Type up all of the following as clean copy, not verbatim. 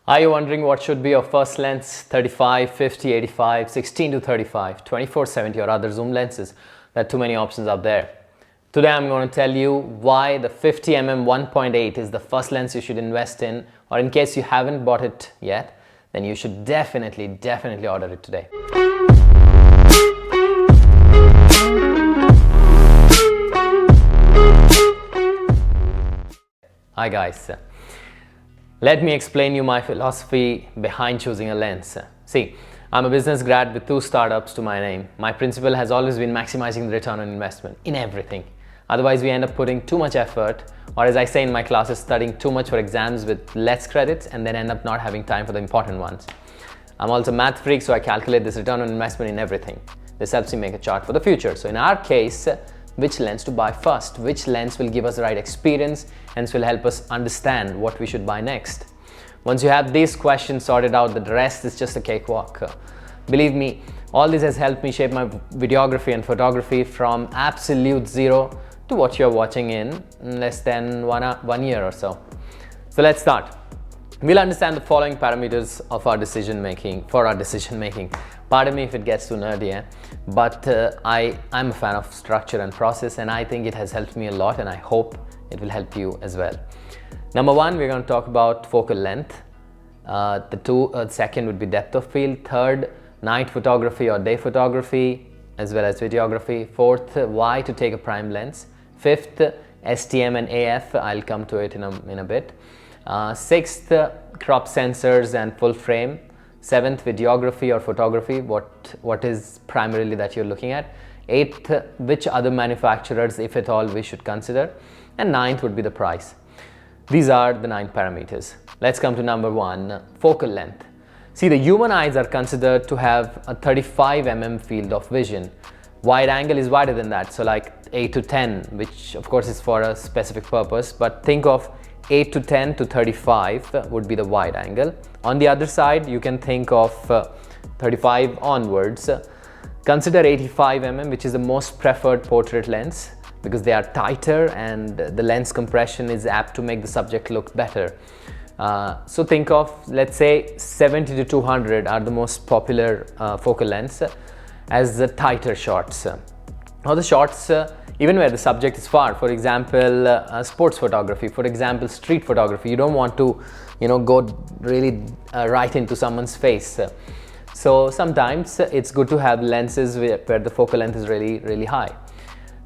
Are you wondering what should be your first lens? 35, 50, 85, 16 to 35, 24-70 or other zoom lenses? There are too many options out there. Today I'm going to tell you why the 50mm 1.8 is the first lens you should invest in, or in case you haven't bought it yet, then you should definitely order it today. Hi guys. Let me explain you my philosophy behind choosing a lens. See, I'm a business grad with 2 startups to my name. My principle has always been maximizing the return on investment in everything. Otherwise, we end up putting too much effort, or as I say in my classes, studying too much for exams with less credits and then end up not having time for the important ones. I'm also a math freak, so I calculate this return on investment in everything. This helps me make a chart for the future. So in our case, which lens to buy first, which lens will give us the right experience, and will help us understand what we should buy next. Once you have these questions sorted out, the rest is just a cakewalk. Believe me, all this has helped me shape my videography and photography from absolute zero to what you're watching in less than one year or so. So let's start. We'll understand the following parameters of our decision making. Pardon me if it gets too nerdy, but I'm a fan of structure and process, and I think it has helped me a lot, and I hope it will help you as well. Number 1, we're going to talk about focal length. Second would be depth of field. Third, night photography or day photography, as well as videography. Fourth, why to take a prime lens. Fifth, STM and AF. I'll come to it in a bit. Sixth, crop sensors and full frame. Seventh, videography or photography, what is primarily that you're looking at. Eighth, which other manufacturers, if at all, we should consider. And ninth would be the price. These are the 9 parameters. Let's come to number 1, focal length. See, the human eyes are considered to have a 35mm field of vision. Wide angle is wider than that, so like 8 to 10, which of course is for a specific purpose, but think of 8 to 10 to 35 would be the wide angle. On the other side, you can think of 35 onwards. Consider 85mm, which is the most preferred portrait lens because they are tighter and the lens compression is apt to make the subject look better. So think of, let's say, 70 to 200 are the most popular focal lens as the tighter shots. Now the shots even where the subject is far, for example, sports photography, for example, street photography, you don't want to, go really right into someone's face. So sometimes it's good to have lenses where the focal length is really high.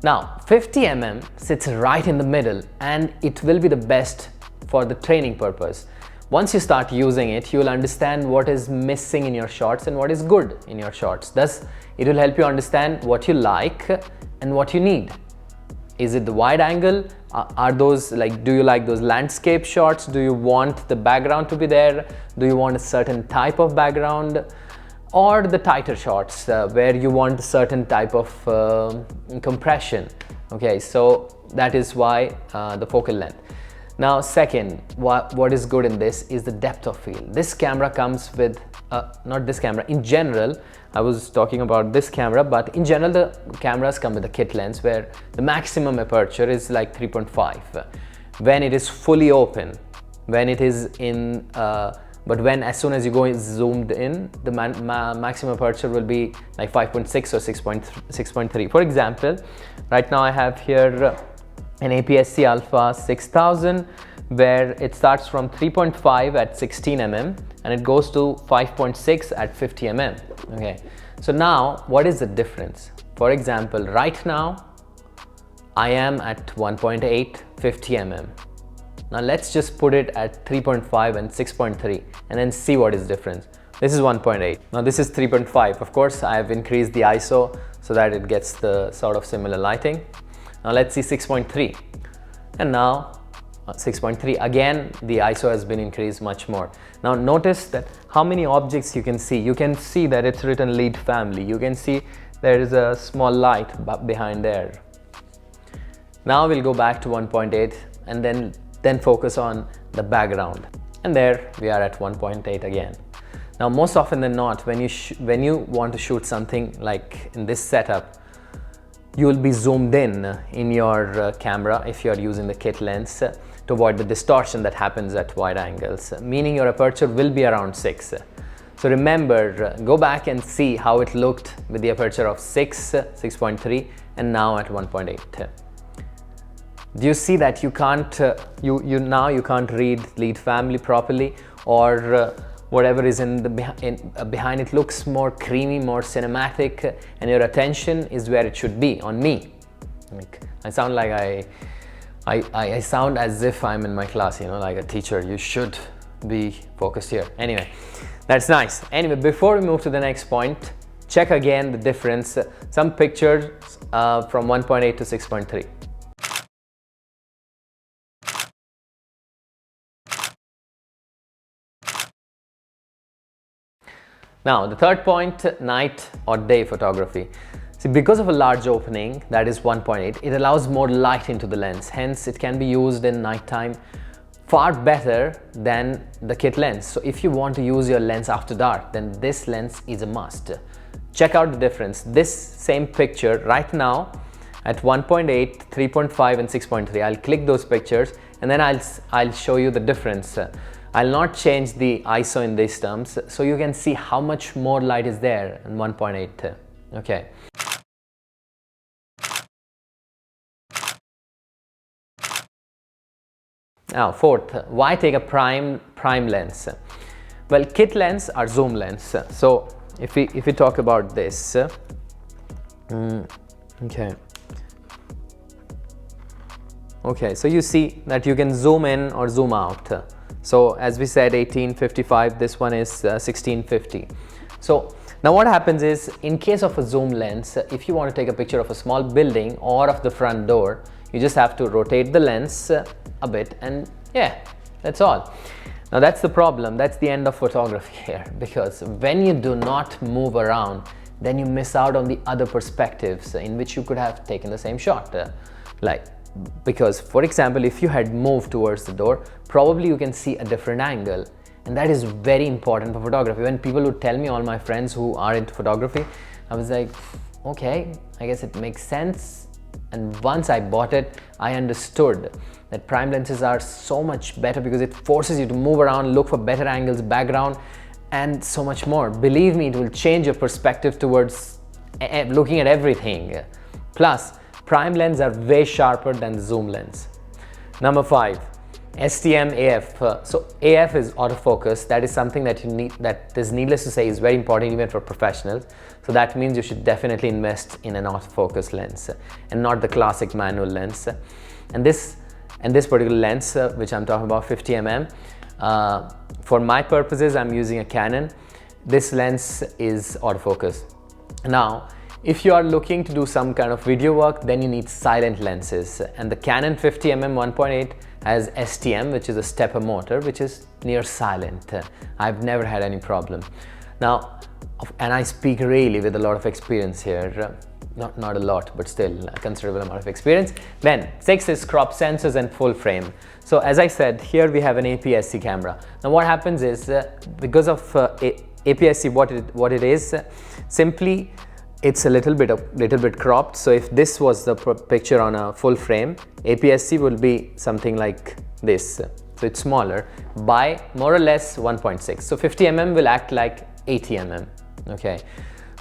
Now 50mm sits right in the middle, and it will be the best for the training purpose. Once you start using it, you will understand what is missing in your shots and what is good in your shots. Thus, it will help you understand what you like and what you need. Is it the wide angle? Are those do you like those landscape shots? Do you want the background to be there? Do you want a certain type of background? Or the tighter shots where you want a certain type of compression? Okay, so that is why the focal length. Now second, what is good in this is the depth of field. This camera comes with, not this camera, in general, I was talking about this camera, but in general the cameras come with a kit lens where the maximum aperture is like 3.5 when it is fully open, when it is in, but as soon as you go zoomed in, the maximum aperture will be like 5.6 or 6.3. For example, right now I have here an APS-C Alpha 6000 where it starts from 3.5 at 16mm and it goes to 5.6 at 50mm. Okay, so now what is the difference? For example, right now I am at 1.8 50mm. Now let's just put it at 3.5 and 6.3 and then see what is the difference. This is 1.8. Now this is 3.5. Of course, I have increased the ISO so that it gets the sort of similar lighting. Now let's see 6.3, and now 6.3. Again, the ISO has been increased much more. Now notice that how many objects you can see. You can see that it's written lead family. You can see there is a small light behind there. Now we'll go back to 1.8 and then focus on the background. And there we are at 1.8 again. Now most often than not, when you want to shoot something like in this setup, you will be zoomed in your camera if you are using the kit lens to avoid the distortion that happens at wide angles, meaning your aperture will be around 6. So remember, go back and see how it looked with the aperture of 6, 6.3 and now at 1.8. Do you see that you can't, you can't read lead family properly, or whatever is in the behind it looks more creamy, more cinematic, and your attention is where it should be, on me. Like, I sound like I sound as if I'm in my class, you know, like a teacher. You should be focused here. Anyway, that's nice. Anyway, before we move to the next point, check again the difference. Some pictures from 1.8 to 6.3. Now, the third point, night or day photography. See, because of a large opening, that is 1.8, it allows more light into the lens. Hence, it can be used in nighttime far better than the kit lens. So if you want to use your lens after dark, then this lens is a must. Check out the difference. This same picture right now at 1.8, 3.5 and 6.3. I'll click those pictures and then I'll show you the difference. I'll not change the ISO in these terms, so you can see how much more light is there in 1.8. Okay. Now, fourth, why take a prime lens? Well, kit lens are zoom lens. So if we talk about this, okay, so you see that you can zoom in or zoom out. So as we said, 1855, this one is 1650. So now what happens is, in case of a zoom lens, if you want to take a picture of a small building or of the front door, you just have to rotate the lens a bit, and yeah, that's all. Now that's the problem, that's the end of photography here, because when you do not move around, then you miss out on the other perspectives in which you could have taken the same shot. Because for example, if you had moved towards the door, probably you can see a different angle, and that is very important for photography. When people would tell me, all my friends who are into photography, I was like, okay, I guess it makes sense. And once I bought it, I understood that prime lenses are so much better because it forces you to move around, look for better angles, background, and so much more. Believe me, it will change your perspective towards looking at everything. Plus, prime lenses are way sharper than the zoom lens. Number 5, STM AF. So AF is autofocus. That is something that you need, that is needless to say is very important even for professionals. So that means you should definitely invest in an autofocus lens and not the classic manual lens. And this particular lens, which I'm talking about, 50 mm, for my purposes, I'm using a Canon. This lens is autofocus. Now, if you are looking to do some kind of video work, then you need silent lenses, and the Canon 50 mm 1.8 has STM, which is a stepper motor, which is near silent. I've never had any problem. Now, and I speak really with a lot of experience here, not a lot, but still a considerable amount of experience. Then 6 is crop sensors and full frame. So as I said, here we have an APS-C camera. Now what happens is, because of APS-C, what it is, simply it's a little bit cropped. So if this was the picture on a full frame, APS-C will be something like this. So it's smaller by more or less 1.6. So 50 mm will act like 80 mm. Okay,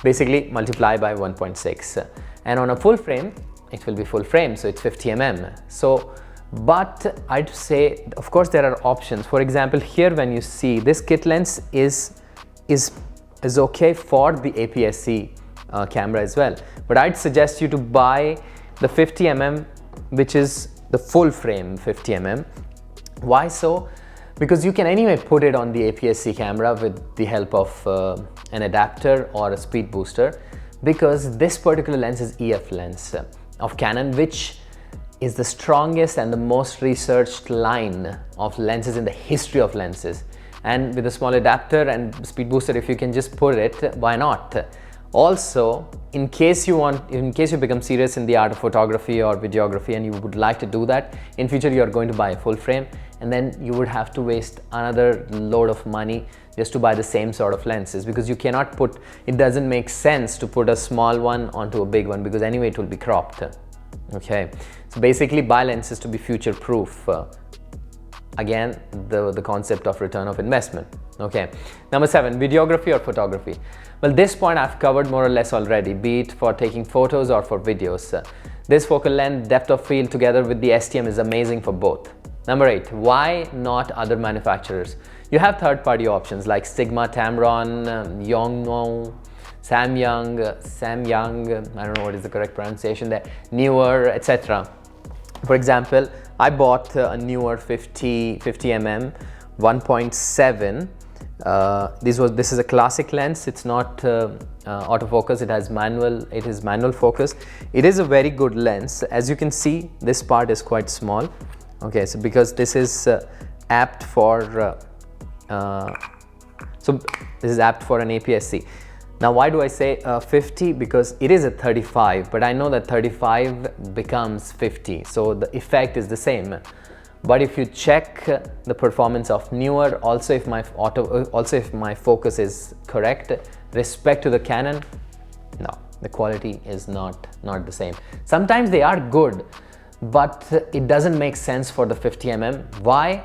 basically multiply by 1.6. And on a full frame, it will be full frame. So it's 50 mm. So, but I'd say, of course, there are options. For example, here when you see this kit lens is okay for the APS-C camera as well, but I'd suggest you to buy the 50 mm, which is the full frame 50 mm. Why so? Because you can anyway put it on the APS-C camera with the help of an adapter or a speed booster, because this particular lens is EF lens of Canon, which is the strongest and the most researched line of lenses in the history of lenses. And with a small adapter and speed booster, if you can just put it, why not? Also, in case you become serious in the art of photography or videography and you would like to do that, in future you are going to buy a full frame, and then you would have to waste another load of money just to buy the same sort of lenses, because you cannot put, it doesn't make sense to put a small one onto a big one, because anyway it will be cropped. Okay, so basically buy lenses to be future proof. Again, the concept of return of investment. Okay, number 7, videography or photography. Well, this point I've covered more or less already, be it for taking photos or for videos. This focal length, depth of field together with the STM is amazing for both. Number 8, why not other manufacturers? You have third-party options like Sigma, Tamron, Yongnuo, Samyang, I don't know what is the correct pronunciation there, Newer, etc. For example, I bought a Newer 50 mm 1.7. This is a classic lens. It's not autofocus. It is manual focus. It is a very good lens. As you can see, this part is quite small. Okay, so because this is apt for an APS-C. Now, why do I say 50? Because it is a 35, but I know that 35 becomes 50, so the effect is the same. But if you check the performance of Newer, also if my focus is correct, respect to the Canon, no, the quality is not the same. Sometimes they are good, but it doesn't make sense for the 50 mm. Why?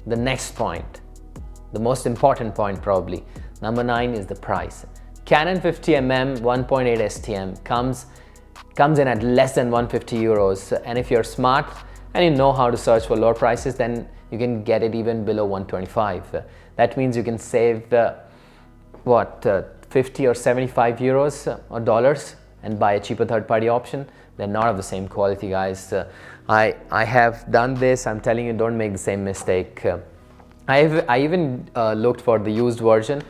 The next point, the most important point probably, number 9 is the price. Canon 50 mm 1.8 STM comes in at less than 150 euros, and if you're smart and you know how to search for lower prices, then you can get it even below 125. That means you can save 50 or 75 euros or dollars and buy a cheaper third-party option. They're not of the same quality, guys. I have done this. I'm telling you, don't make the same mistake. I even looked for the used version,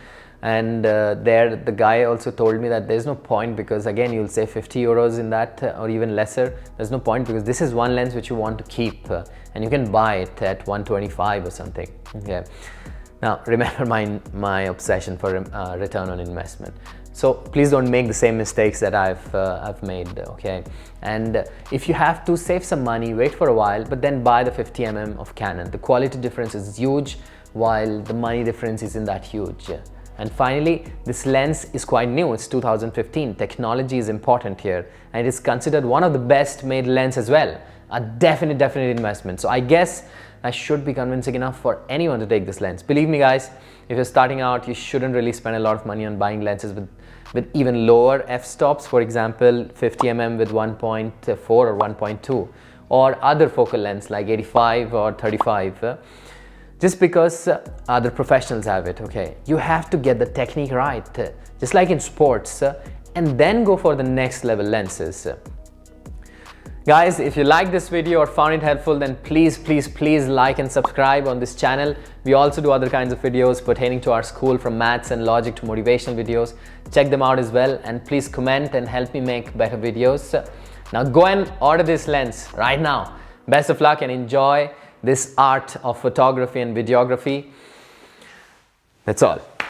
and there the guy also told me that there's no point, because again you'll save 50 euros in that or even lesser. There's no point because this is one lens which you want to keep, and you can buy it at 125 or something. Okay, now remember my obsession for return on investment. So please don't make the same mistakes that I've made. Okay, and if you have to save some money, wait for a while, but then buy the 50 mm of Canon. The quality difference is huge, while the money difference isn't that huge. And finally, this lens is quite new. It's 2015. Technology is important here, and it is considered one of the best made lenses as well. A definite investment. So I guess I should be convincing enough for anyone to take this lens. Believe me, guys, if you're starting out, you shouldn't really spend a lot of money on buying lenses with even lower f-stops. For example, 50 mm with 1.4 or 1.2, or other focal lengths like 85 or 35. Just because other professionals have it. Okay, you have to get the technique right, just like in sports, and then go for the next level lenses. Guys, if you like this video or found it helpful, then please like and subscribe on this channel. We also do other kinds of videos pertaining to our school, from maths and logic to motivational videos. Check them out as well, and please comment and help me make better videos. Now go and order this lens right now. Best of luck and enjoy this art of photography and videography. That's all.